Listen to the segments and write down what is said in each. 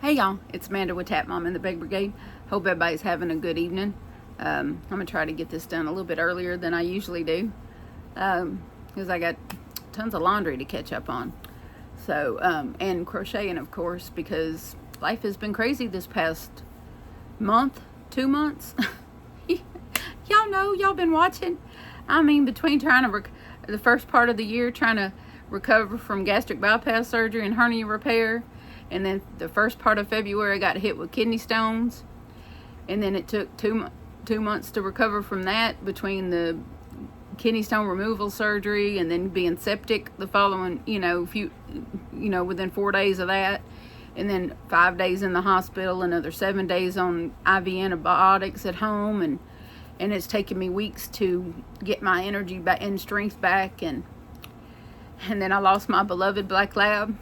Hey y'all, it's Amanda with Tap Mom and the Big Brigade. Hope everybody's having a good evening. I'm going to try to get this done a little bit earlier than I usually do because I got tons of laundry to catch up on. So, and crocheting, of course, because life has been crazy this past month, 2 months. Y'all know, y'all been watching. I mean, between trying to, the first part of the year, trying to recover from gastric bypass surgery and hernia repair. And then the first part of February, I got hit with kidney stones. And then it took two months to recover from that, between the kidney stone removal surgery and then being septic the following, within 4 days of that. And then 5 days in the hospital, another 7 days on IV antibiotics at home. And it's taken me weeks to get my energy back and strength back. And then I lost my beloved black lab.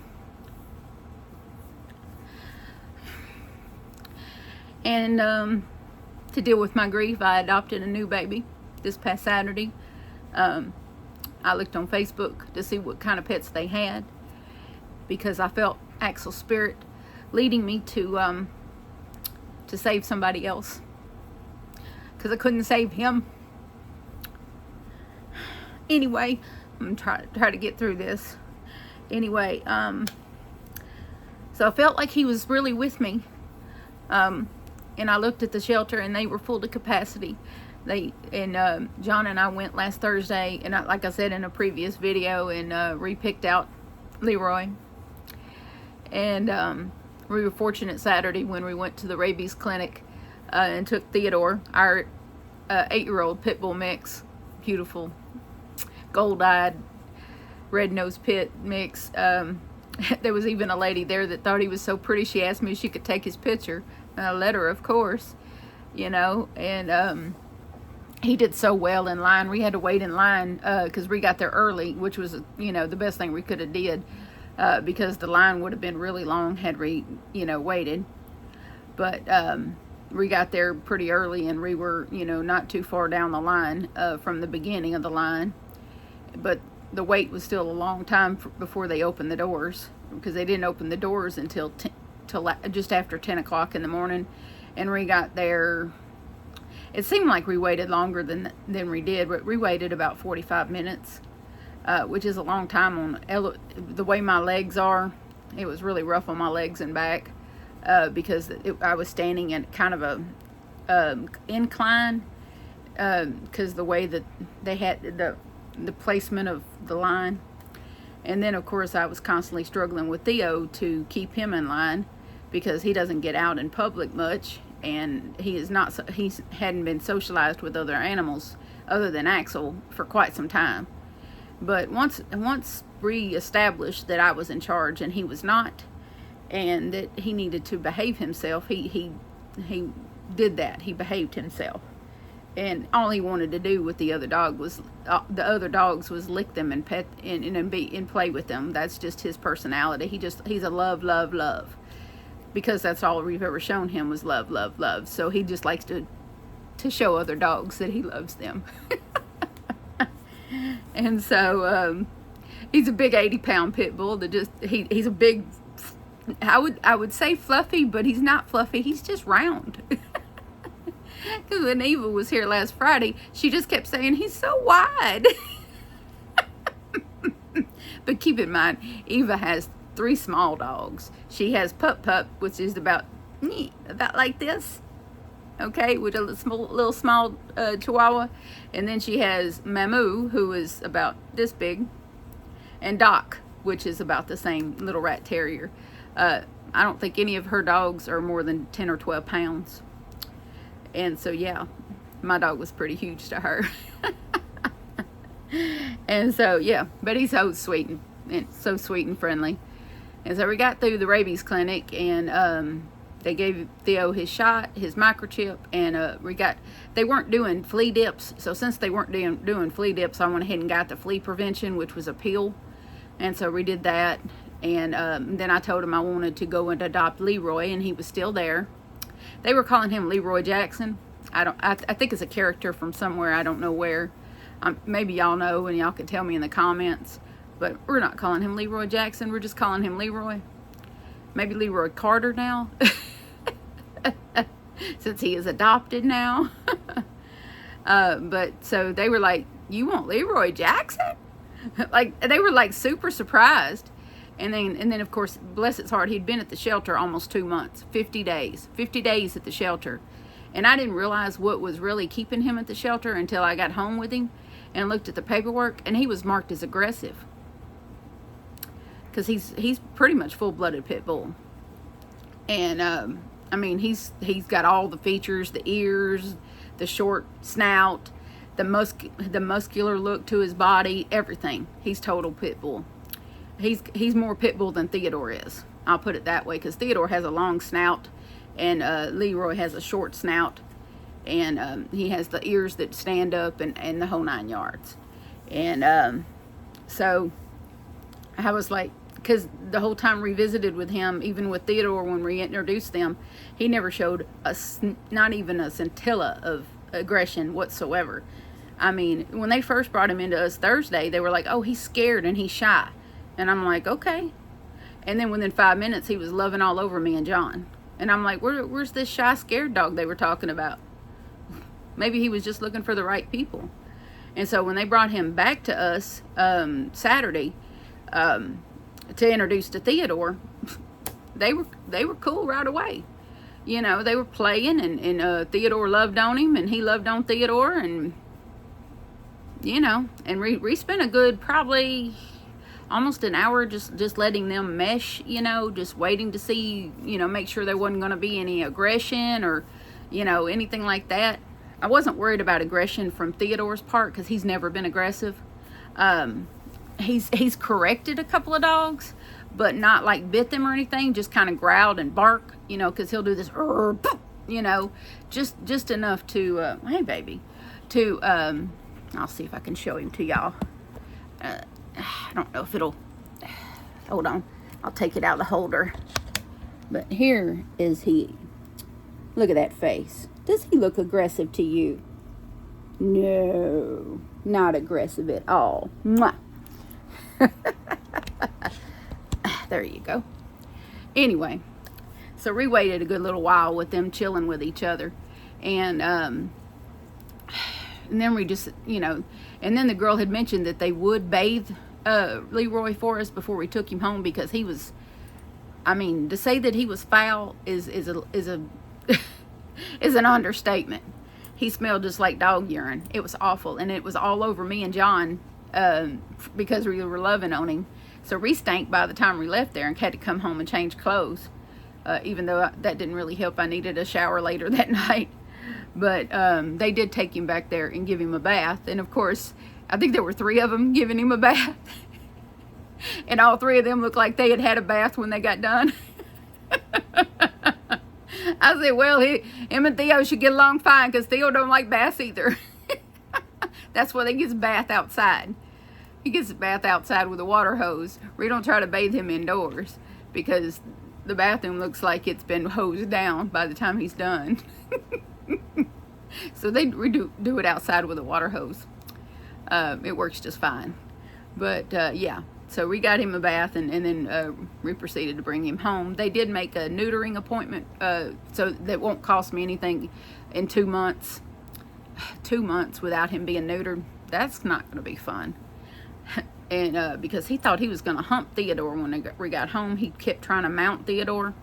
And to deal with my grief, I adopted a new baby this past Saturday. I looked on Facebook to see what kind of pets they had, because I felt Axel's spirit leading me to save somebody else, because I couldn't save him. Anyway, I'm gonna try to get through this. Anyway, so I felt like he was really with me. And I looked at the shelter, and they were full to capacity. John and I went last Thursday, and like I said in a previous video, and re-picked out Leroy. And we were fortunate Saturday when we went to the rabies clinic and took Theodore, our 8-year-old pit bull mix, beautiful gold-eyed red-nosed pit mix. There was even a lady there that thought he was so pretty, she asked me if she could take his picture. I let her, of course, and he did so well in line. We had to wait in line because we got there early, which was, the best thing we could have did, because the line would have been really long had we, waited. But we got there pretty early, and we were, not too far down the line from the beginning of the line. But the wait was still a long time before they opened the doors, because they didn't open the doors until just after 10 o'clock in the morning. And we got there, it seemed like we waited longer than we did, but we waited about 45 minutes, which is a long time on the way my legs are. It was really rough on my legs and back because I was standing in kind of a incline, because the way that they had the placement of the line. And then, of course, I was constantly struggling with Theo to keep him in line, because he doesn't get out in public much, and he hadn't been socialized with other animals other than Axel for quite some time. But once we established that I was in charge and he was not, and that he needed to behave himself, he did that. He behaved himself. And all he wanted to do with the other dogs was lick them and pet and play with them. That's just his personality. He's a love. Because that's all we've ever shown him was love. So he just likes to show other dogs that he loves them. And so he's a big 80-pound pit bull that he's a big, I would say fluffy, but he's not fluffy. He's just round. Because when Eva was here last Friday, she just kept saying, he's so wide. But keep in mind, Eva has 3 small dogs. She has Pup, which is about like this, okay, with a little small Chihuahua. And then she has Mamu, who is about this big, and Doc, which is about the same, little rat terrier. I don't think any of her dogs are more than 10 or 12 pounds. And so, yeah, my dog was pretty huge to her. And so, yeah, but he's so sweet and friendly. And so we got through the rabies clinic, and they gave Theo his shot, his microchip, and they weren't doing flea dips. So since they weren't doing flea dips, I went ahead and got the flea prevention, which was a pill. And so we did that. And then I told him I wanted to go and adopt Leroy, and he was still there. They were calling him Leroy Jackson. I think it's a character from somewhere, I don't know where. Maybe y'all know, and y'all can tell me in the comments. But we're not calling him Leroy Jackson. We're just calling him Leroy. maybe Leroy Carter now, since he is adopted now. But so they were like, you want Leroy Jackson? Like, they were like super surprised. And then of course, bless his heart, he'd been at the shelter almost 2 months, 50 days at the shelter. And I didn't realize what was really keeping him at the shelter until I got home with him and looked at the paperwork, and he was marked as aggressive. Because he's pretty much full-blooded pit bull. And I mean, he's got all the features, the ears, the short snout, the muscular look to his body, everything. He's total pit bull. He's more pit bull than Theodore is. I'll put it that way, because Theodore has a long snout, and Leroy has a short snout, and he has the ears that stand up and the whole 9 yards. And so I was like, because the whole time revisited with him, even with Theodore when we introduced them, he never showed not even a scintilla of aggression whatsoever. I mean, when they first brought him into us Thursday, they were like, oh, he's scared and he's shy. And I'm like, okay. And then within 5 minutes, he was loving all over me and John. And I'm like, where's this shy, scared dog they were talking about? Maybe he was just looking for the right people. And so when they brought him back to us Saturday to introduce to Theodore, they were cool right away. You know, they were playing, and Theodore loved on him, and he loved on Theodore, and you know, and we spent a good probably almost an hour just letting them mesh, you know, just waiting to see, you know, make sure there wasn't going to be any aggression or, you know, anything like that. I wasn't worried about aggression from Theodore's part, because he's never been aggressive. He's corrected a couple of dogs, but not like bit them or anything, just kind of growled and bark, you know, because he'll do this, you know, just enough to, hey baby, to, I'll see if I can show him to y'all. I don't know if it'll, hold on, I'll take it out of the holder. But here is he. Look at that face. Does he look aggressive to you? No, not aggressive at all. Mwah. There you go. Anyway, so we waited a good little while with them chilling with each other. And then we just, you know, and then the girl had mentioned that they would bathe Leroy for us before we took him home, because he was, I mean, to say that he was foul is an understatement. He smelled just like dog urine. It was awful, and it was all over me and John because we were loving on him. So we stank by the time we left there and had to come home and change clothes. Even though that didn't really help, I needed a shower later that night. But they did take him back there and give him a bath. And of course, I think there were 3 of them giving him a bath. And all 3 of them looked like they had had a bath when they got done. I said, well, him and Theo should get along fine, because Theo don't like baths either. That's why they get his bath outside. He gets his bath outside with a water hose. We don't try to bathe him indoors, because the bathroom looks like it's been hosed down by the time he's done. So we do it outside with a water hose. It works just fine. But yeah, so we got him a bath, and then we proceeded to bring him home. They did make a neutering appointment, so that won't cost me anything in 2 months. 2 months without him being neutered, that's not going to be fun. And because he thought he was going to hump Theodore when we got home. He kept trying to mount Theodore.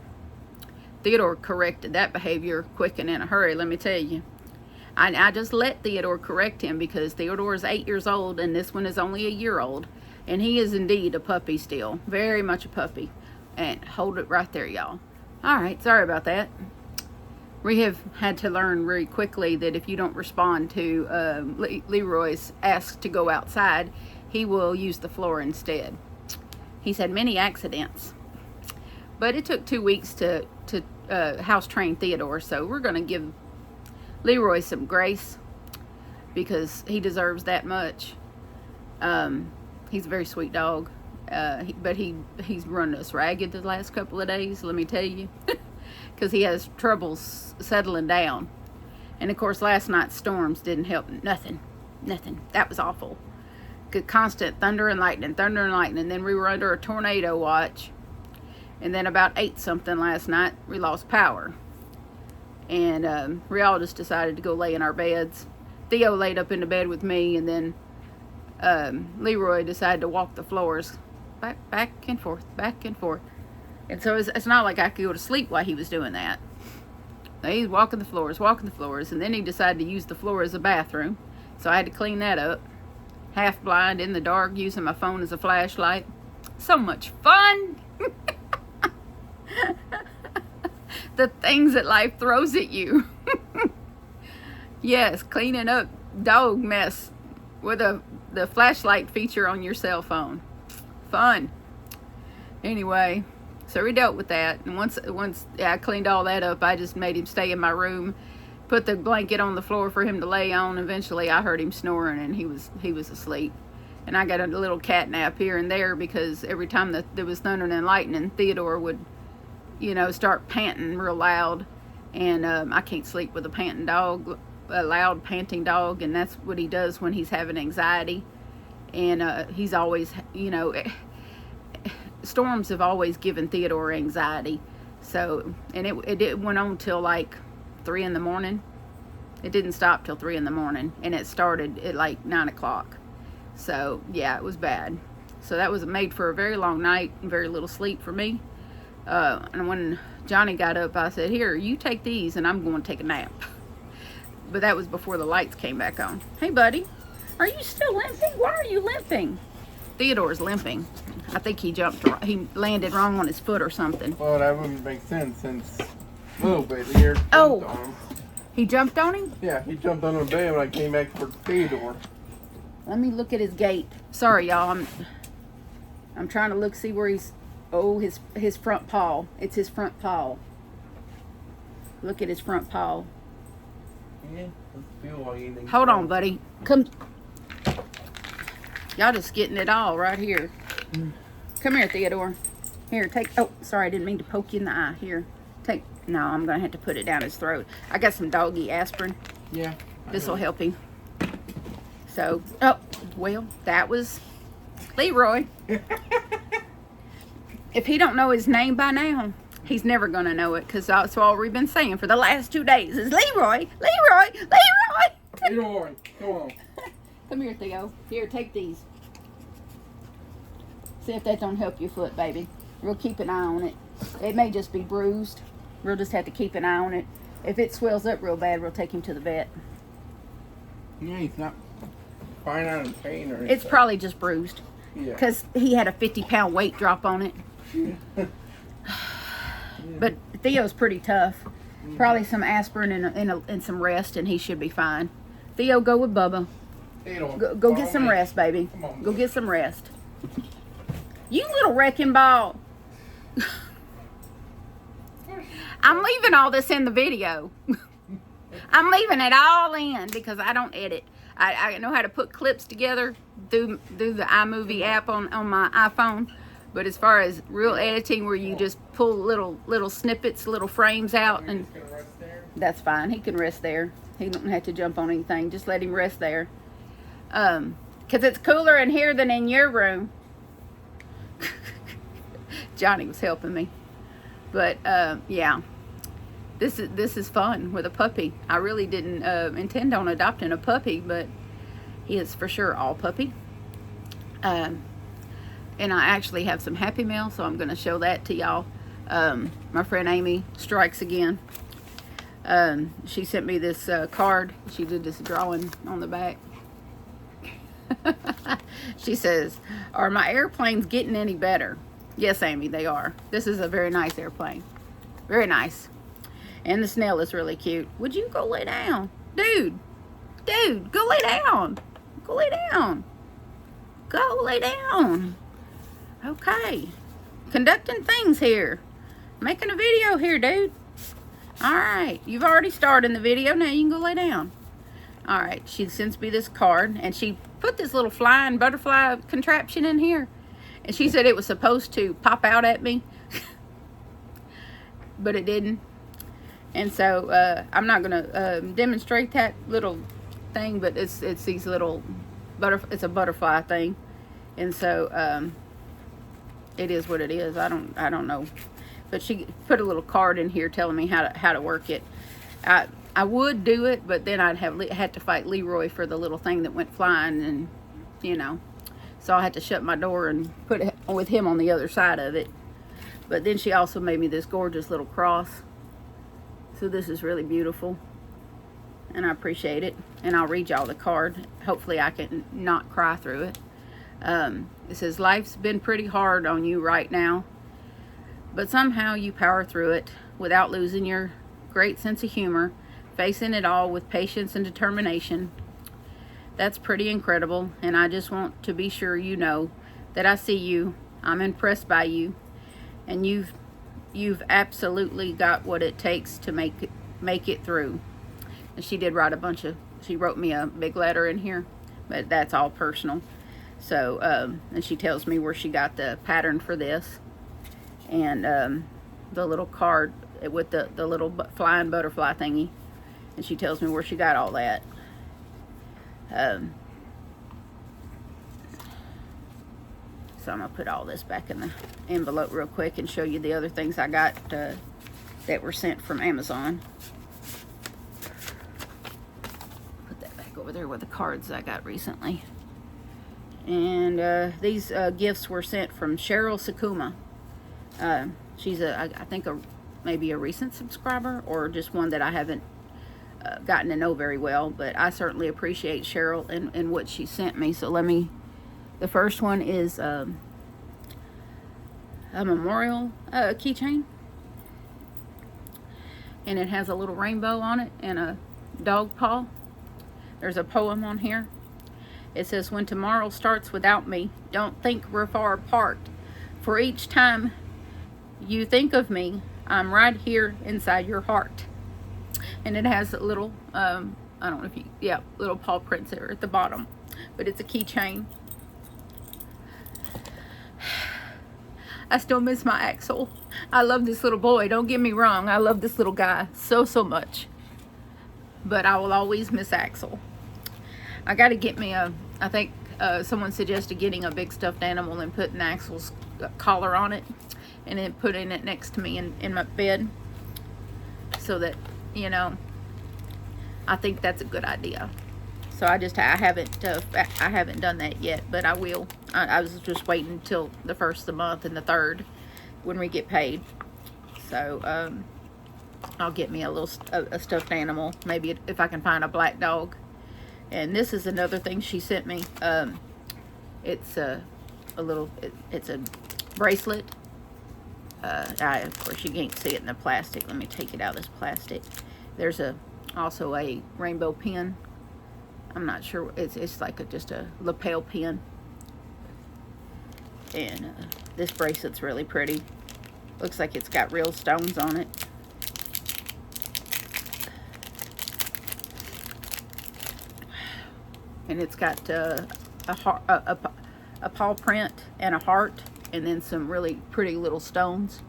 Theodore corrected that behavior quick and in a hurry, let me tell you. I just let Theodore correct him, because Theodore is 8 years old and this one is only a year old. And he is indeed a puppy still. Very much a puppy. And hold it right there, y'all. Alright, sorry about that. We have had to learn very quickly that if you don't respond to Leroy's ask to go outside, he will use the floor instead. He's had many accidents. But it took 2 weeks to house train Theodore, so we're going to give Leroy some grace, because he deserves that much. He's a very sweet dog, but he's run us ragged the last couple of days, let me tell you, because he has troubles settling down. And of course, last night's storms didn't help. Nothing. That was awful. Constant thunder and lightning. Then we were under a tornado watch. And then about 8 something last night, we lost power. And we all just decided to go lay in our beds. Theo laid up in the bed with me, and then Leroy decided to walk the floors back and forth, back and forth. And so it's not like I could go to sleep while he was doing that. He's walking the floors, and then he decided to use the floor as a bathroom. So I had to clean that up. Half blind, in the dark, using my phone as a flashlight. So much fun! The things that life throws at you. Yes, cleaning up dog mess with the flashlight feature on your cell phone. Fun. Anyway, so we dealt with that. And once I cleaned all that up, I just made him stay in my room, put the blanket on the floor for him to lay on. Eventually, I heard him snoring, and he was asleep. And I got a little cat nap here and there, because every time that there was thunder and lightning, Theodore would, start panting real loud. And I can't sleep with a loud panting dog, and that's what he does when he's having anxiety. And he's always, storms have always given Theodore anxiety. So, and it went on till like 3 in the morning. It didn't stop till 3 in the morning, and it started at like 9 o'clock. So yeah, it was bad. So that was made for a very long night and very little sleep for me. And when Johnny got up, I said, "Here, you take these, and I'm going to take a nap." But that was before the lights came back on. Hey, buddy, are you still limping? Why are you limping? Theodore's limping. I think he landed wrong on his foot or something. Well, that wouldn't make sense since a little bit here. On him. He jumped on him? Yeah, he jumped on the bed when I came back for Theodore. Let me look at his gait. Sorry, y'all. I'm trying to see where he's. Oh, his front paw. It's his front paw. Look at his front paw. Yeah, feel like anything. Hold on, buddy. Come. Y'all just getting it all right here. Come here, Theodore. Here, take. Oh, sorry, I didn't mean to poke you in the eye. Here, take. No, I'm gonna have to put it down his throat. I got some doggy aspirin. Yeah. This will help him. So, oh, well, that was Leroy. If he don't know his name by now, he's never going to know it, because that's all we've been saying for the last 2 days is Leroy, Leroy, Leroy. Leroy, come on. Come here, Theo. Here, take these. See if that don't help your foot, baby. We'll keep an eye on it. It may just be bruised. We'll just have to keep an eye on it. If it swells up real bad, we'll take him to the vet. Yeah, he's not fine out in pain or anything. It's probably just bruised. Yeah. Because he had a 50-pound weight drop on it. But Theo's pretty tough. Probably some aspirin and some rest, and he should be fine. Theo, go with Bubba. Go get some rest, baby. Go get some rest. You little wrecking ball. I'm leaving all this in the video. I'm leaving it all in because I don't edit. I know how to put clips together through the iMovie app on my iPhone. But as far as real editing, where you just pull little snippets, little frames out, and that's fine. He can rest there. He don't have to jump on anything. Just let him rest there. 'Cause it's cooler in here than in your room. Johnny was helping me. But yeah, this is fun with a puppy. I really didn't intend on adopting a puppy, but he is for sure all puppy. And I actually have some Happy Mail, so I'm going to show that to y'all. My friend Amy strikes again. She sent me this card. She did this drawing on the back. She says, "Are my airplanes getting any better?" Yes, Amy, they are. This is a very nice airplane. Very nice. And the snail is really cute. Would you go lay down? Dude, go lay down. Go lay down. Go lay down. Okay. Conducting things here. Making a video here, dude. Alright. You've already started the video. Now you can go lay down. Alright. She sends me this card. And she put this little flying butterfly contraption in here. And she said it was supposed to pop out at me. But it didn't. And so I'm not going to demonstrate that little thing. But it's these little... It's a butterfly thing. And so... it is what it is. I don't know. but she put a little card in here telling me how to work it. I would do it, but then I'd had to fight Leroy for the little thing that went flying, and you know, so I had to shut my door and put it with him on the other side of it. But then she also made me this gorgeous little cross. So this is really beautiful, and I appreciate it. And I'll read y'all the card. Hopefully I can not cry through it. It says, life's been pretty hard on you right now, but somehow you power through it without losing your great sense of humor, facing it all with patience and determination. That's pretty incredible, and I just want to be sure you know that I see you, I'm impressed by you, and you've absolutely got what it takes to make it through. And she did write she wrote me a big letter in here, but that's all personal. So, and she tells me where she got the pattern for this, and the little card with the little flying butterfly thingy, and she tells me where she got all that. So I'm gonna put all this back in the envelope real quick and show you the other things I got that were sent from Amazon. Put that back over there with the cards I got recently. And these gifts were sent from Cheryl Sakuma. She's I think maybe a recent subscriber, or just one that I haven't gotten to know very well, but I certainly appreciate Cheryl and what she sent me. So the first one is a memorial keychain, and it has a little rainbow on it and a dog paw. There's a poem on here. It says, when tomorrow starts without me, don't think we're far apart. For each time you think of me, I'm right here inside your heart. And it has a little, I don't know if you, yeah, little paw prints there at the bottom. But it's a keychain. I still miss my Axel. I love this little boy. Don't get me wrong. I love this little guy so much. But I will always miss Axel. I got to get me I think someone suggested getting a big stuffed animal and putting Axel's collar on it, and then putting it next to me in my bed, so that, you know, I think that's a good idea. So I haven't done that yet, but I will. I was just waiting until the first of the month and the 3rd when we get paid. So I'll get me a stuffed animal, maybe if I can find a black dog. And this is another thing she sent me. It's a bracelet. Of course you can't see it in the plastic. Let me take it out of this plastic. There's also a rainbow pin. I'm not sure. It's like just a lapel pin. And this bracelet's really pretty. Looks like it's got real stones on it. And it's got a paw print and a heart, and then some really pretty little stones.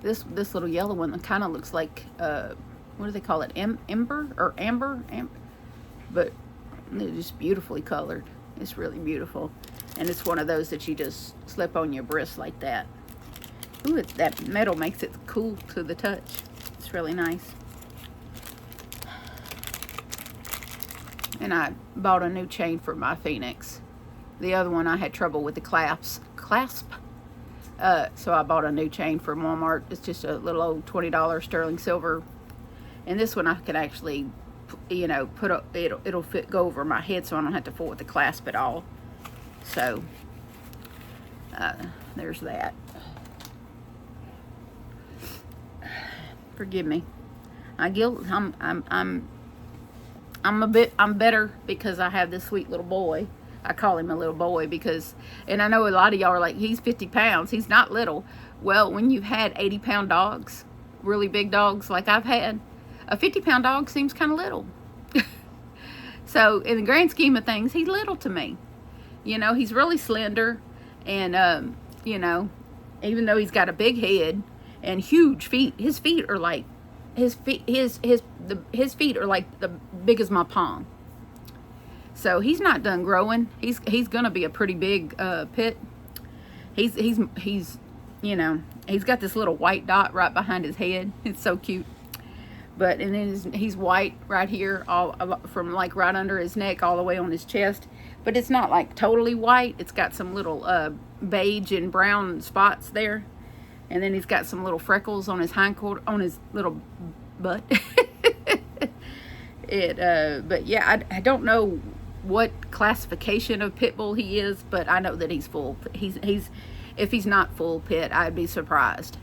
This little yellow one kind of looks like, what do they call it? Amber? But they're just beautifully colored. It's really beautiful. And it's one of those that you just slip on your wrist like that. Ooh, that metal makes it cool to the touch. It's really nice. And I bought a new chain for my Phoenix. The other one I had trouble with the clasp. So I bought a new chain from Walmart. It's just a little old $20 sterling silver. And this one I could actually, you know, put up, it'll go over my head, so I don't have to fool with the clasp at all. So there's that. Forgive me. I'm better because I have this sweet little boy. I call him a little boy because, and I know a lot of y'all are like, he's 50 pounds. He's not little. Well, when you've had 80-pound dogs, really big dogs like I've had, a 50-pound dog seems kind of little. So in the grand scheme of things, he's little to me. You know, he's really slender, and you know, even though he's got a big head and huge feet, his feet are like his feet are like the big as my palm. So he's not done growing. He's gonna be a pretty big pit. he's you know, he's got this little white dot right behind his head. It's so cute. But and then he's white right here, all from like right under his neck all the way on his chest. But it's not like totally white. It's got some little beige and brown spots there. And then he's got some little freckles on his hindquarter, on his little butt. But yeah, I don't know what classification of pit bull he is, but I know that he's full. He's if he's not full pit, I'd be surprised.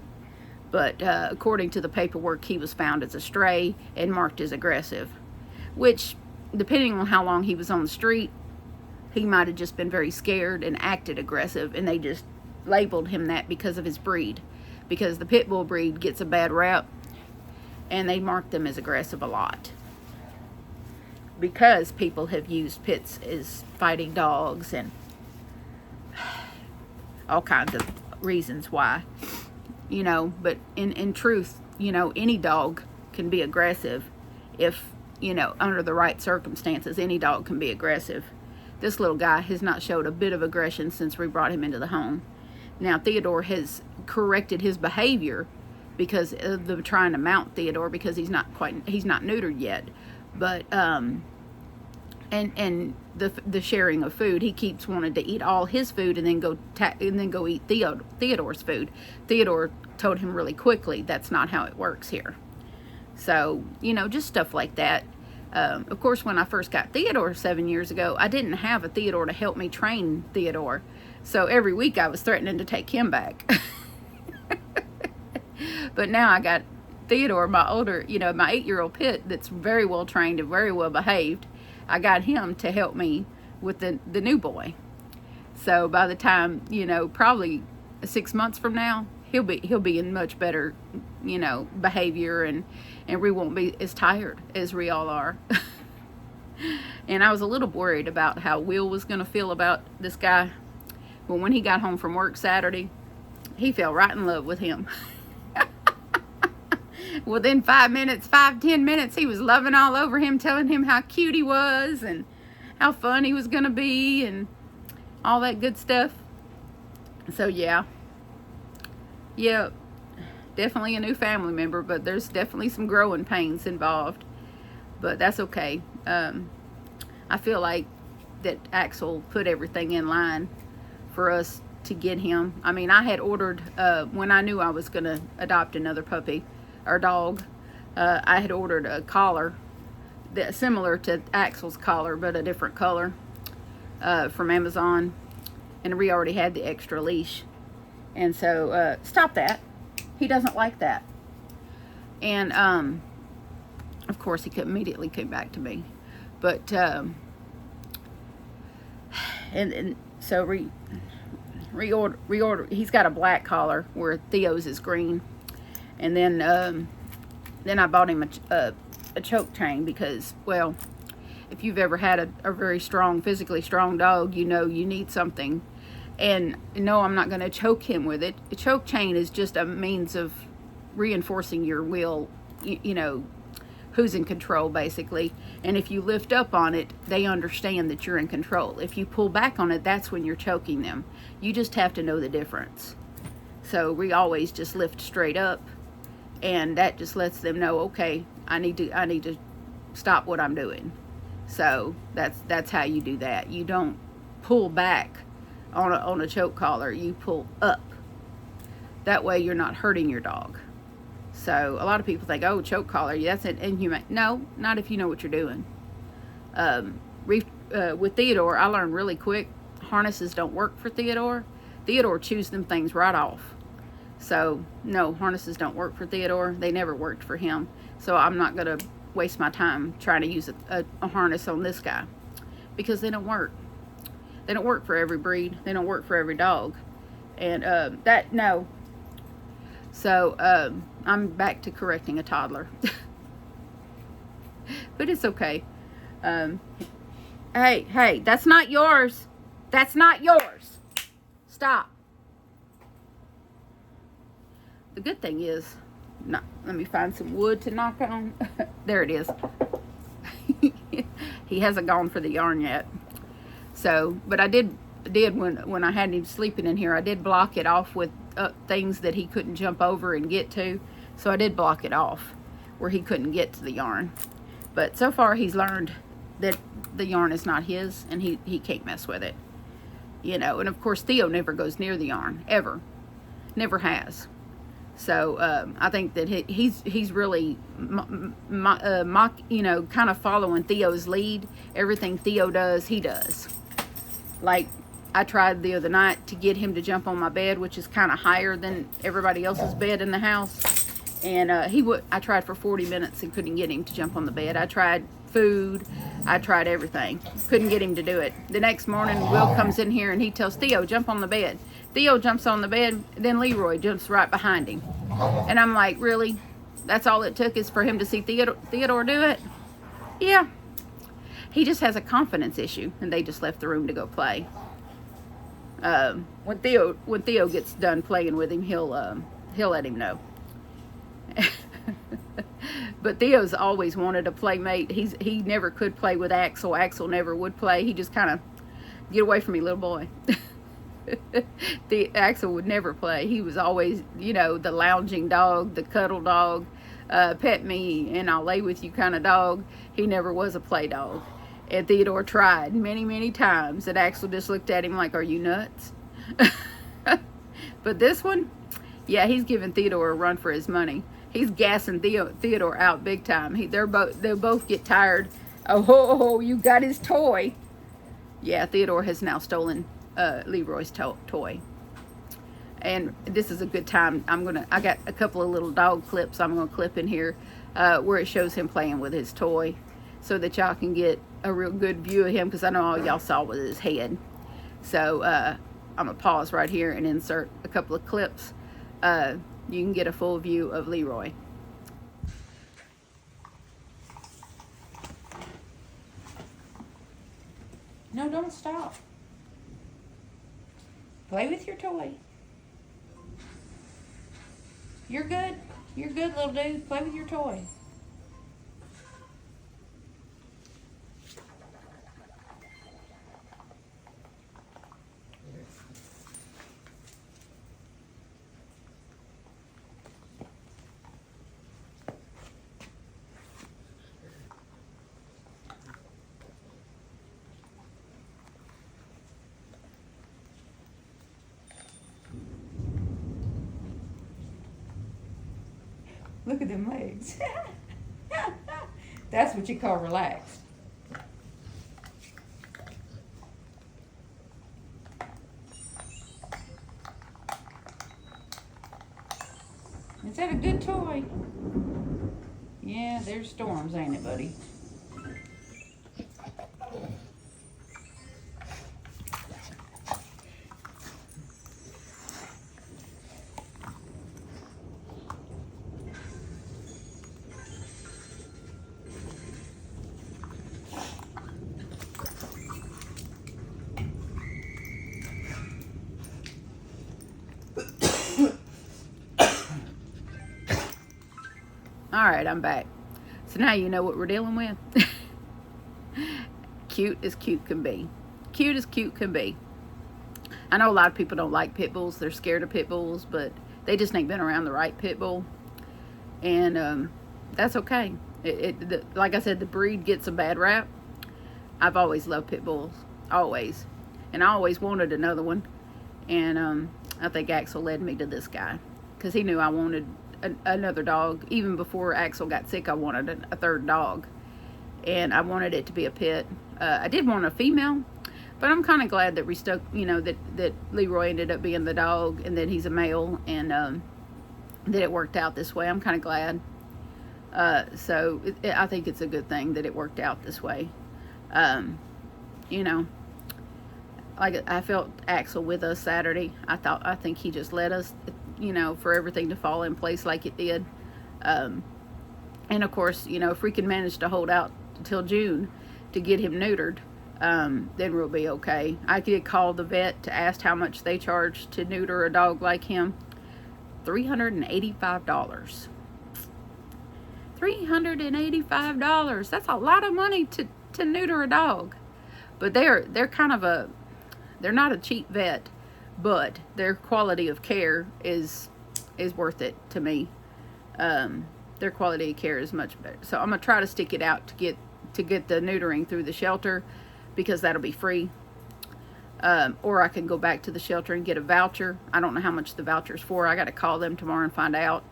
But according to the paperwork, he was found as a stray and marked as aggressive, which, depending on how long he was on the street, he might have just been very scared and acted aggressive, and they just labeled him that because of his breed, because the pit bull breed gets a bad rap, and they mark them as aggressive a lot because people have used pits as fighting dogs and all kinds of reasons why, you know. But in truth, you know, any dog can be aggressive if, you know, under the right circumstances. Any dog can be aggressive. This little guy has not showed a bit of aggression since we brought him into the home. Now Theodore has corrected his behavior because of the trying to mount Theodore, because he's not neutered yet. But and the sharing of food, he keeps wanting to eat all his food and then go eat Theodore's food. Theodore told him really quickly that's not how it works here. So, you know, just stuff like that. Of course, when I first got Theodore 7 years ago, I didn't have a Theodore to help me train Theodore. So every week I was threatening to take him back. But now I got Theodore, my older, you know, my 8-year-old pit that's very well trained and very well behaved. I got him to help me with the new boy. So by the time, you know, probably 6 months from now, he'll be in much better, you know, behavior, and we won't be as tired as we all are. And I was a little worried about how Will was going to feel about this guy. But when he got home from work Saturday, he fell right in love with him. Within 10 minutes, he was loving all over him, telling him how cute he was and how fun he was going to be and all that good stuff. So yeah, definitely a new family member, but there's definitely some growing pains involved. But that's okay. I feel like that Axel put everything in line for us to get him. I mean, I had ordered, when I knew I was going to adopt another puppy or dog, I had ordered a collar that similar to Axel's collar but a different color from Amazon, and we already had the extra leash. And so stop that, he doesn't like that. And of course he immediately came back to me, but and so reorder. He's got a black collar where Theo's is green. And then I bought him a choke chain because, well, if you've ever had a very strong, physically strong dog, you know you need something. And no, I'm not going to choke him with it. A choke chain is just a means of reinforcing your will, you know, who's in control, basically. And if you lift up on it, they understand that you're in control. If you pull back on it, that's when you're choking them. You just have to know the difference. So we always just lift straight up. And that just lets them know, okay, I need to stop what I'm doing. So that's how you do that. You don't pull back on a choke collar. You pull up. That way you're not hurting your dog. So a lot of people think, oh, choke collar, that's an inhumane. No, not if you know what you're doing. With Theodore, I learned really quick, harnesses don't work for Theodore. Theodore chews them things right off. So, no, harnesses don't work for Theodore. They never worked for him. So I'm not going to waste my time trying to use a harness on this guy, because they don't work. They don't work for every breed. They don't work for every dog. And no. So I'm back to correcting a toddler. But it's okay. Hey, that's not yours. That's not yours. Stop. The good thing is, let me find some wood to knock on. There it is. He hasn't gone for the yarn yet. So, but I did did when I had him sleeping in here. I did block it off with things that he couldn't jump over and get to. So I did block it off where he couldn't get to the yarn. But so far he's learned that the yarn is not his, and he can't mess with it. You know, and of course Theo never goes near the yarn, ever. Never has. So I think that he's really, you know, kind of following Theo's lead. Everything Theo does, he does. Like, I tried the other night to get him to jump on my bed, which is kind of higher than everybody else's bed in the house. And I tried for 40 minutes and couldn't get him to jump on the bed. I tried food. I tried everything. Couldn't get him to do it. The next morning, Will comes in here and he tells Theo, jump on the bed. Theo jumps on the bed, then Leroy jumps right behind him. And I'm like, really? That's all it took is for him to see Theodore do it? Yeah. He just has a confidence issue, and they just left the room to go play. When Theo gets done playing with him, he'll let him know. But Theo's always wanted a playmate. He never could play with Axel. Axel never would play. He just kind of, get away from me, little boy. Axel would never play. He was always, you know, the lounging dog, the cuddle dog, pet me and I'll lay with you kind of dog. He never was a play dog. And Theodore tried many, many times, and Axel just looked at him like, are you nuts? But this one, yeah, he's giving Theodore a run for his money. He's gassing Theodore out big time. They'll both get tired. Oh, you got his toy. Yeah, Theodore has now stolen Leroy's toy. And this is a good time. I got a couple of little dog clips I'm gonna clip in here where it shows him playing with his toy, so that y'all can get a real good view of him, because I know all y'all saw was his head. So I'm gonna pause right here and insert a couple of clips. You can get a full view of Leroy. No, don't stop. Play with your toy. You're good. You're good, little dude. Play with your toy. Look at them legs. That's what you call relaxed. Is that a good toy? Yeah, there's storms, ain't it, buddy? Alright, I'm back. So now you know what we're dealing with. Cute as cute can be. Cute as cute can be. I know a lot of people don't like pit bulls. They're scared of pit bulls, but they just ain't been around the right pit bull. And that's okay. Like I said, the breed gets a bad rap. I've always loved pit bulls. Always. And I always wanted another one. And I think Axel led me to this guy, because he knew I wanted another dog. Even before Axel got sick, I wanted a third dog, and I wanted it to be a pit. I did want a female, but I'm kind of glad that we stuck, you know, that Leroy ended up being the dog, and that he's a male, and that it worked out this way. I'm kind of glad. So I think it's a good thing that it worked out this way. You know, like I felt Axel with us Saturday. I think he just let us, you know, for everything to fall in place like it did. And of course, you know, if we can manage to hold out until June to get him neutered, then we'll be okay. I did call the vet to ask how much they charge to neuter a dog like him. $385. $385. That's a lot of money to neuter a dog. But they're kind of a They're not a cheap vet, but their quality of care is worth it to me. Their quality of care is much better. So I'm gonna try to stick it out to get the neutering through the shelter, because that'll be free. Or I can go back to the shelter and get a voucher. I don't know how much the voucher's for. I got to call them tomorrow and find out,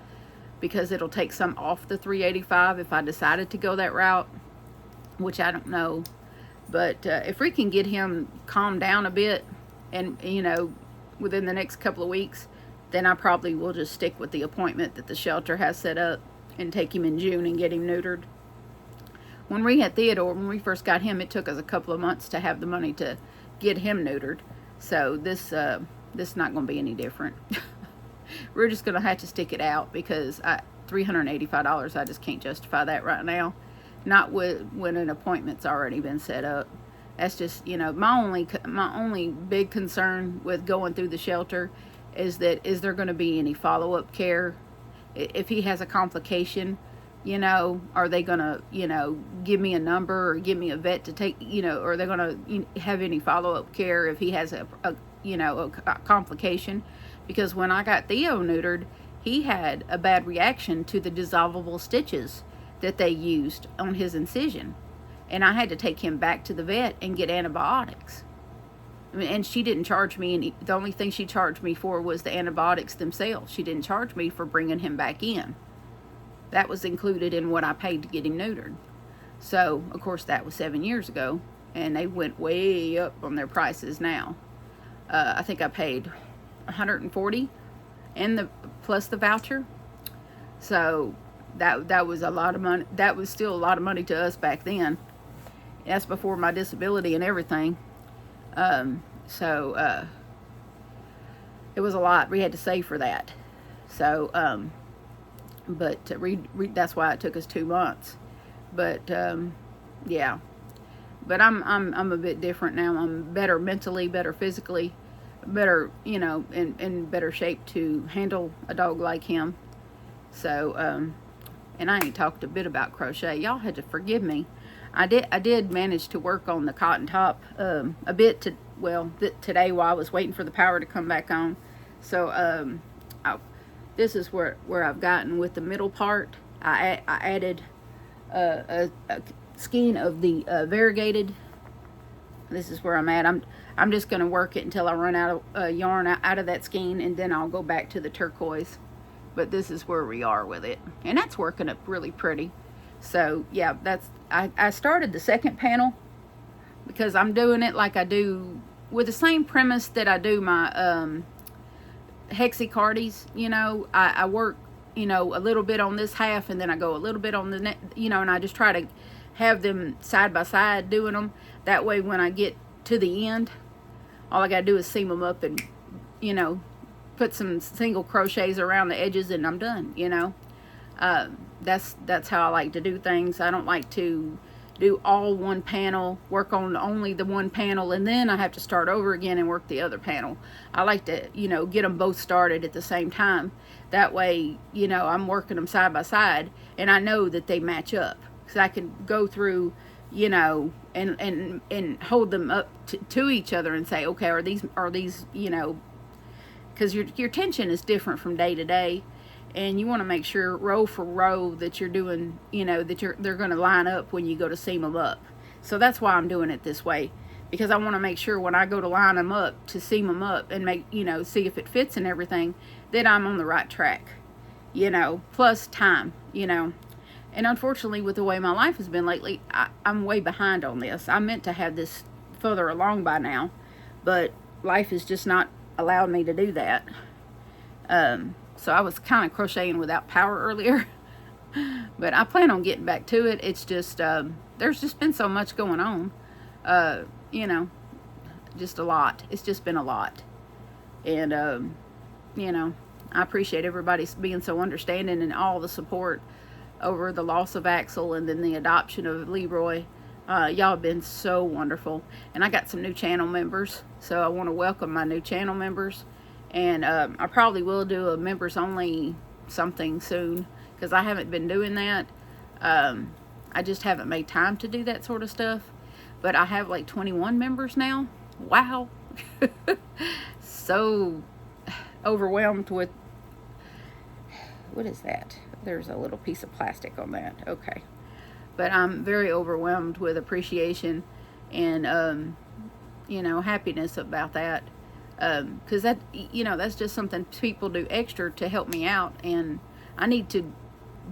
because it'll take some off the $385 if I decided to go that route, which I don't know. But if we can get him calmed down a bit, and within the next couple of weeks, then I probably will just stick with the appointment that the shelter has set up and take him in June and get him neutered. When we had Theodore, when we first got him, it took us a couple of months to have the money to get him neutered. So this is not going to be any different. We're just going to have to stick it out, because $385, I just can't justify that right now. Not when an appointment's already been set up. That's just, my only big concern with going through the shelter is there going to be any follow-up care? If he has a complication, are they going to, give me a number or give me a vet to take, or are they going to have any follow-up care if he has a complication? Because when I got Theo neutered, he had a bad reaction to the dissolvable stitches that they used on his incision. And I had to take him back to the vet and get antibiotics. I mean, and she didn't charge me any. The only thing she charged me for was the antibiotics themselves. She didn't charge me for bringing him back in. That was included in what I paid to get him neutered. So, of course, that was 7 years ago, and they went way up on their prices now. I think I paid $140 and plus the voucher. So that was a lot of money. That was still a lot of money to us back then. That's before my disability and everything. So it was a lot we had to save for that. So but that's why it took us 2 months. But yeah. But I'm a bit different now. I'm better mentally, better physically, better, in better shape to handle a dog like him. So and I ain't talked a bit about crochet. Y'all had to forgive me. I did manage to work on the cotton top a bit today while I was waiting for the power to come back on. So this is where I've gotten with the middle part. I added a skein of the variegated. This is where I'm at. I'm just going to work it until I run out of yarn out of that skein, and then I'll go back to the turquoise. But this is where we are with it, and that's working up really pretty. So yeah, I started the second panel because I'm doing it like I do with the same premise that I do my hexicardis. I work a little bit on this half, and then I go a little bit on the and I just try to have them side by side doing them. That way when I get to the end, all I gotta do is seam them up and put some single crochets around the edges, and I'm done. That's how I like to do things. I don't like to do all one panel, work on only the one panel, and then I have to start over again and work the other panel. I like to get them both started at the same time. That way I'm working them side by side, and I know that they match up, because I can go through and hold them up to each other and say, okay, are these because your tension is different from day to day, and you want to make sure row for row that you're doing, that they're going to line up when you go to seam them up. So that's why I'm doing it this way, because I want to make sure when I go to line them up, to seam them up and make, see if it fits and everything, that I'm on the right track, plus time, And unfortunately, with the way my life has been lately, I'm way behind on this. I meant to have this further along by now, but life has just not allowed me to do that. So I was kind of crocheting without power earlier, but I plan on getting back to it. It's just there's just been so much going on, just a lot. It's just been a lot, and I appreciate everybody being so understanding and all the support over the loss of Axel and then the adoption of Leroy. Y'all have been so wonderful, and I got some new channel members, so I want to welcome my new channel members. And I probably will do a members only something soon, because I haven't been doing that. I just haven't made time to do that sort of stuff. But I have like 21 members now. Wow, so overwhelmed with, what is that? There's a little piece of plastic on that. Okay. But I'm very overwhelmed with appreciation and, you know, happiness about that. Because that, you know, that's just something people do extra to help me out. And I need to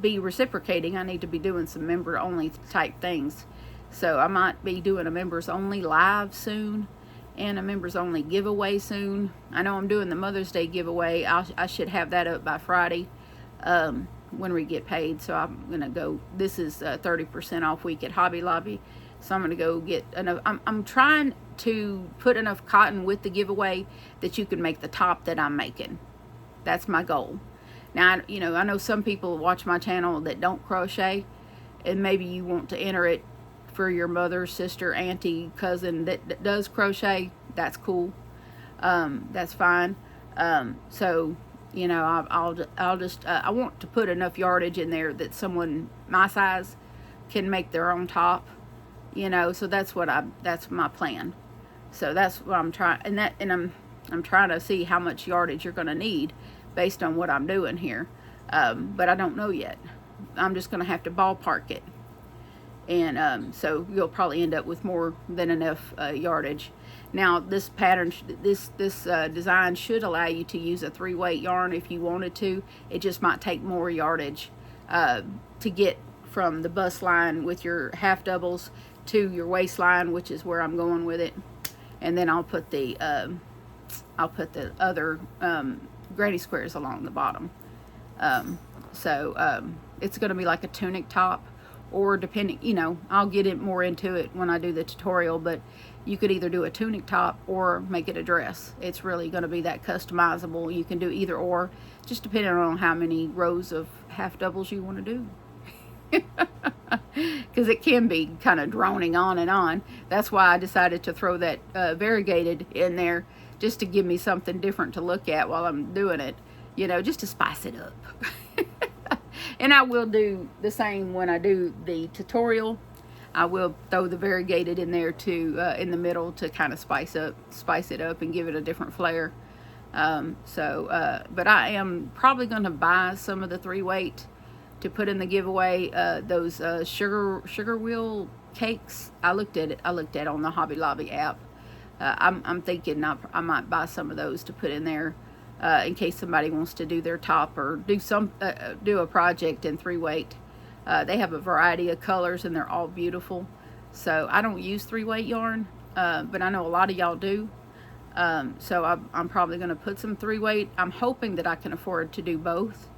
be reciprocating. I need to be doing some member only type things. So I might be doing a members only live soon and a members only giveaway soon. I know I'm doing the Mother's Day giveaway. I should have that up by Friday when we get paid. So I'm gonna go, this is 30% off week at Hobby Lobby, so I'm gonna go get enough. I'm trying to put enough cotton with the giveaway that you can make the top that I'm making. That's my goal. Now, you know, I know some people watch my channel that don't crochet, and maybe you want to enter it for your mother, sister, auntie, cousin that does crochet. That's cool. That's fine. So, you know, I'll just, I want to put enough yardage in there that someone my size can make their own top, you know, so that's my plan. So that's what I'm trying, and I'm trying to see how much yardage you're going to need based on what I'm doing here. But I don't know yet. I'm just going to have to ballpark it. And so you'll probably end up with more than enough yardage. Now this pattern, this design should allow you to use a 3-weight yarn if you wanted to. It just might take more yardage to get from the bust line with your half doubles to your waistline, which is where I'm going with it. And then I'll put the other granny squares along the bottom. It's going to be like a tunic top, or depending, you know, I'll get it more into it when I do the tutorial, but you could either do a tunic top or make it a dress. It's really going to be that customizable. You can do either or, just depending on how many rows of half doubles you want to do. Because it can be kind of droning on and on. That's why I decided to throw that variegated in there, just to give me something different to look at while I'm doing it, you know, just to spice it up. And I will do the same when I do the tutorial. I will throw the variegated in there too, in the middle, to kind of spice it up and give it a different flair. But I am probably going to buy some of the 3-weight to put in the giveaway. Those sugar wheel cakes, I looked at on the Hobby Lobby app. I'm thinking I might buy some of those to put in there in case somebody wants to do their top or do a project in 3-weight. They have a variety of colors and they're all beautiful. So I don't use 3-weight yarn, but I know a lot of y'all do. So I'm probably going to put some 3-weight. I'm hoping that I can afford to do both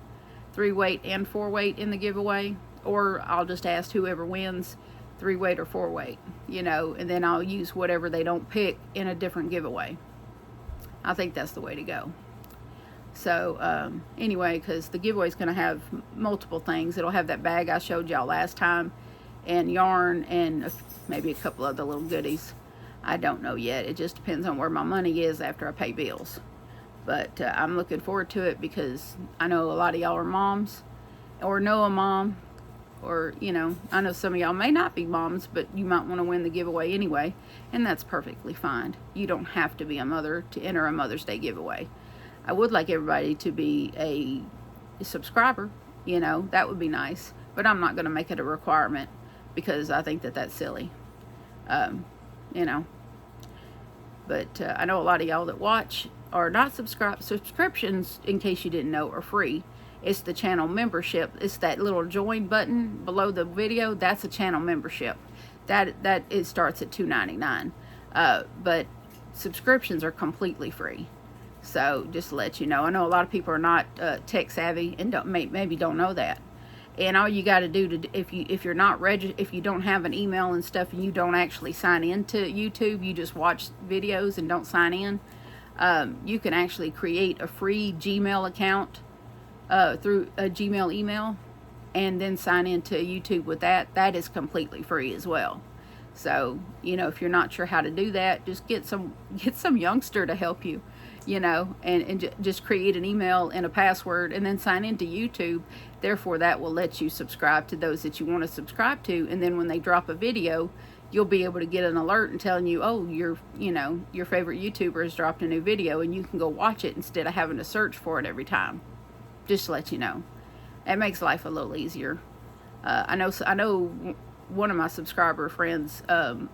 3-weight and 4-weight in the giveaway, or I'll just ask whoever wins 3-weight or 4-weight, you know, and then I'll use whatever they don't pick in a different giveaway. I think that's the way to go. So anyway, because the giveaway is going to have multiple things. It'll have that bag I showed y'all last time, and yarn, and maybe a couple other little goodies. I don't know yet. It just depends on where my money is after I pay bills. But I'm looking forward to it because I know a lot of y'all are moms, or know a mom, or, you know, I know some of y'all may not be moms, but you might want to win the giveaway anyway, and that's perfectly fine. You don't have to be a mother to enter a Mother's Day giveaway. I would like everybody to be a subscriber, you know, that would be nice, but I'm not going to make it a requirement because I think that that's silly, you know. But I know a lot of y'all that watch are not subscribed. Subscriptions, in case you didn't know, are free. It's the channel membership. It's that little join button below the video. That's a channel membership. That it starts at $2.99. But subscriptions are completely free. So just to let you know, I know a lot of people are not tech savvy and maybe don't know that. And all you got to do if you're not if you don't have an email and stuff, and you don't actually sign into YouTube, you just watch videos and don't sign in, you can actually create a free Gmail account through a Gmail email, and then sign into YouTube with that. That is completely free as well. So, you know, if you're not sure how to do that, just get some youngster to help you, you know, and just create an email and a password, and then sign into YouTube. Therefore, that will let you subscribe to those that you want to subscribe to, and then when they drop a video, you'll be able to get an alert and telling you, oh, your favorite YouTuber has dropped a new video, and you can go watch it instead of having to search for it every time. Just to let you know, it makes life a little easier. I know one of my subscriber friends,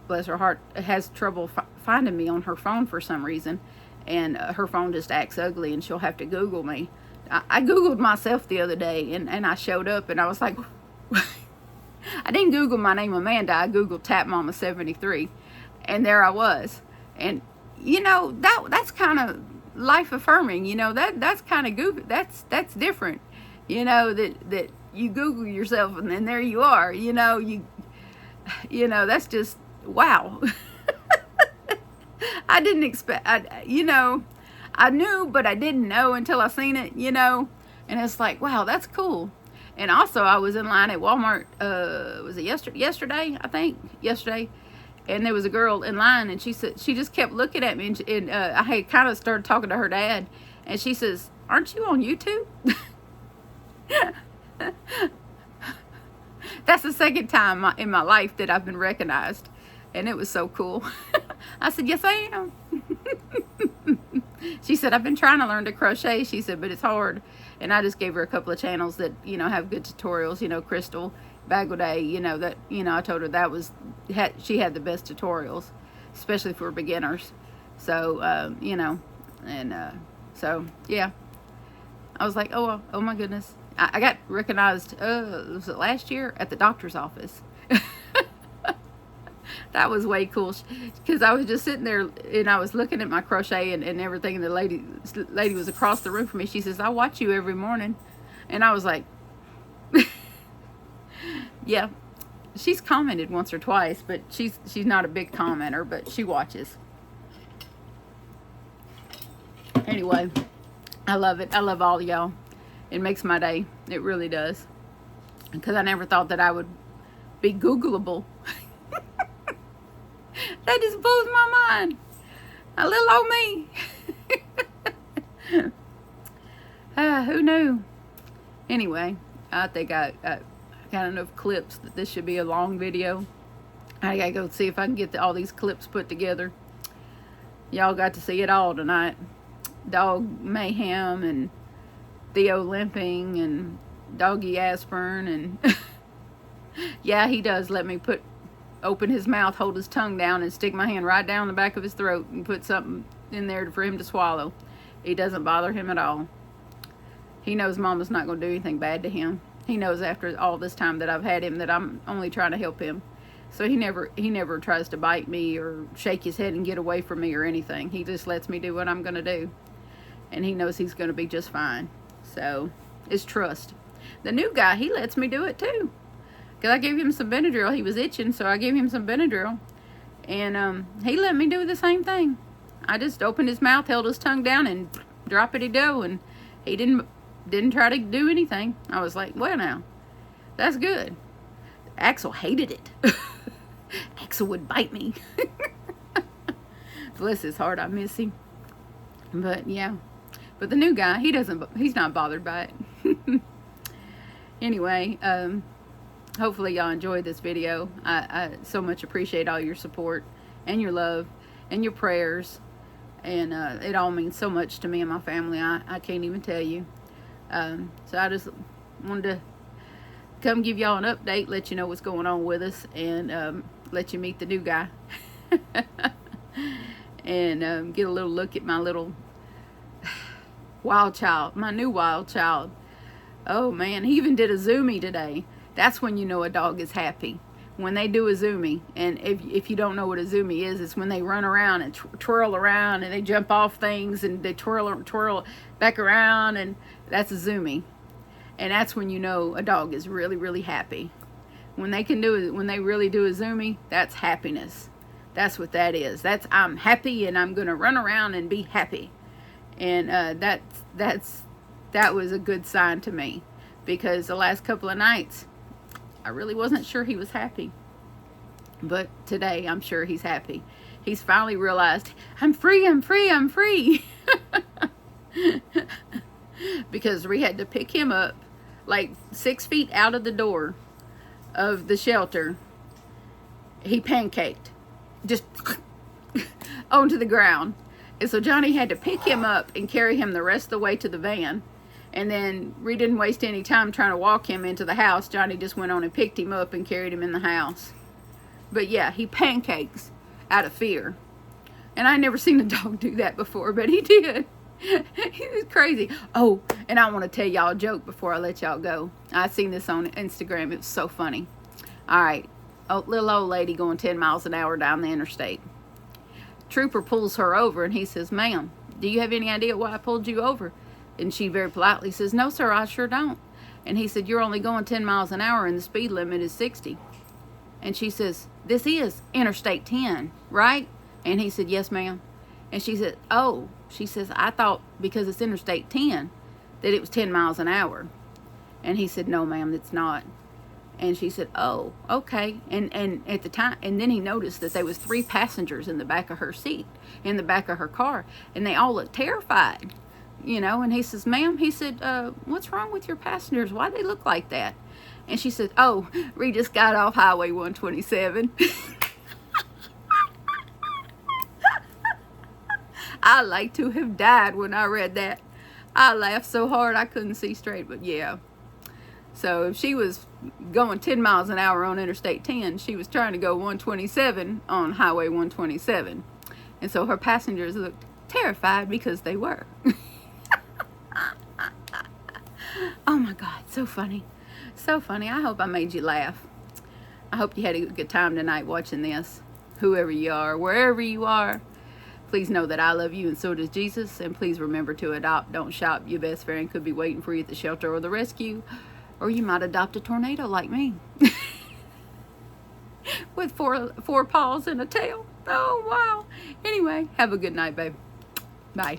bless her heart, has trouble finding me on her phone for some reason, and her phone just acts ugly, and she'll have to Google me. I Googled myself the other day, and I showed up, and I was like, I didn't Google my name Amanda, I Googled Tap Mama 73, and there I was. And that's kind of life affirming, that's kind of goofy, that's different, that you Google yourself and then there you are, that's just wow. I didn't expect, I knew, but I didn't know until I seen it, and it's like, wow, that's cool. And also, I was in line at Walmart, was it yesterday, I think, and there was a girl in line, and she said, she just kept looking at me, and I had kind of started talking to her dad, and she says, aren't you on YouTube? That's the second time in my life that I've been recognized, and it was so cool. I said, yes, I am. She said, I've been trying to learn to crochet, she said, but it's hard. And I just gave her a couple of channels that, have good tutorials, Crystal, Bagel Day, I told her she had the best tutorials, especially for beginners. So, so, yeah. I was like, oh my goodness. I got recognized, was it last year? At the doctor's office. That was way cool, because I was just sitting there and I was looking at my crochet and everything, and the lady was across the room from me. She says, I watch you every morning. And I was like, yeah, she's commented once or twice, but she's not a big commenter, but she watches. Anyway, I love it. I love all of y'all. It makes my day. It really does. Because I never thought that I would be Googleable. That just blows my mind. A little old me. Who knew? Anyway, I think I got enough clips that this should be a long video. I gotta go see if I can get all these clips put together. Y'all got to see it all tonight. Dog mayhem and Theo limping and doggy aspirin and yeah, he does let me open his mouth, hold his tongue down, and stick my hand right down the back of his throat and put something in there for him to swallow. It doesn't bother him at all. He knows Mama's not going to do anything bad to him. He knows after all this time that I've had him that I'm only trying to help him. So he never tries to bite me or shake his head and get away from me or anything. He just lets me do what I'm going to do. And he knows he's going to be just fine. So it's trust. The new guy, he lets me do it too. Because I gave him some Benadryl. He was itching, so I gave him some Benadryl. And he let me do the same thing. I just opened his mouth, held his tongue down, and drop-it-y-do. And he didn't try to do anything. I was like, well now, that's good. Axel hated it. Axel would bite me. Bless his heart, I miss him. But yeah. But the new guy, he's not bothered by it. Anyway, hopefully y'all enjoyed this video. I so much appreciate all your support and your love and your prayers, and it all means so much to me and my family. I can't even tell you. So I just wanted to come give y'all an update, let you know what's going on with us, and let you meet the new guy. And get a little look at my little wild child, my new wild child. Oh man, he even did a zoomie today. That's when you know a dog is happy. When they do a zoomie. And if you don't know what a zoomie is, it's when they run around and twirl around and they jump off things and they twirl back around, and that's a zoomie. And that's when you know a dog is really, really happy. When they really do a zoomie, that's happiness. That's what that is. That's I'm happy and I'm gonna run around and be happy. And that was a good sign to me, because the last couple of nights I really wasn't sure he was happy. But today I'm sure he's happy. He's finally realized, I'm free, I'm free, I'm free. Because we had to pick him up like 6 feet out of the door of the shelter he pancaked, just onto the ground. And so Johnny had to pick him up and carry him the rest of the way to the van. And then we didn't waste any time trying to walk him into the house. Johnny just went on and picked him up and carried him in the house. But yeah, he pancakes out of fear. And I never seen a dog do that before, but he did. He was crazy. Oh, and I want to tell y'all a joke before I let y'all go. I seen this on Instagram. It was so funny. All right, a little old lady going 10 miles an hour down the interstate. Trooper pulls her over and he says, "Ma'am, do you have any idea why I pulled you over?" And she very politely says, "No, sir, I sure don't." And he said, "You're only going 10 miles an hour and the speed limit is 60. And she says, "This is Interstate 10, right?" And he said, "Yes, ma'am." And she said, "Oh," she says, "I thought because it's Interstate 10 that it was 10 miles an hour." And he said, "No, ma'am, it's not." And she said, "Oh, okay." And at the time, and then he noticed that there was 3 passengers in the back of her seat, in the back of her car, and they all looked terrified, you know. And he says, "Ma'am," he said, "What's wrong with your passengers? Why do they look like that?" And she said, "Oh, we just got off Highway 127. I like to have died when I read that. I laughed so hard I couldn't see straight, but yeah. So if she was going 10 miles an hour on Interstate 10, she was trying to go 127 on Highway 127. And so her passengers looked terrified because they were. Oh my God, so funny. So funny. I hope I made you laugh. I hope you had a good time tonight watching this. Whoever you are, wherever you are, please know that I love you and so does Jesus. And please remember to adopt, don't shop. Your best friend could be waiting for you at the shelter or the rescue. Or you might adopt a tornado like me. With four paws and a tail. Oh, wow. Anyway, have a good night, babe. Bye.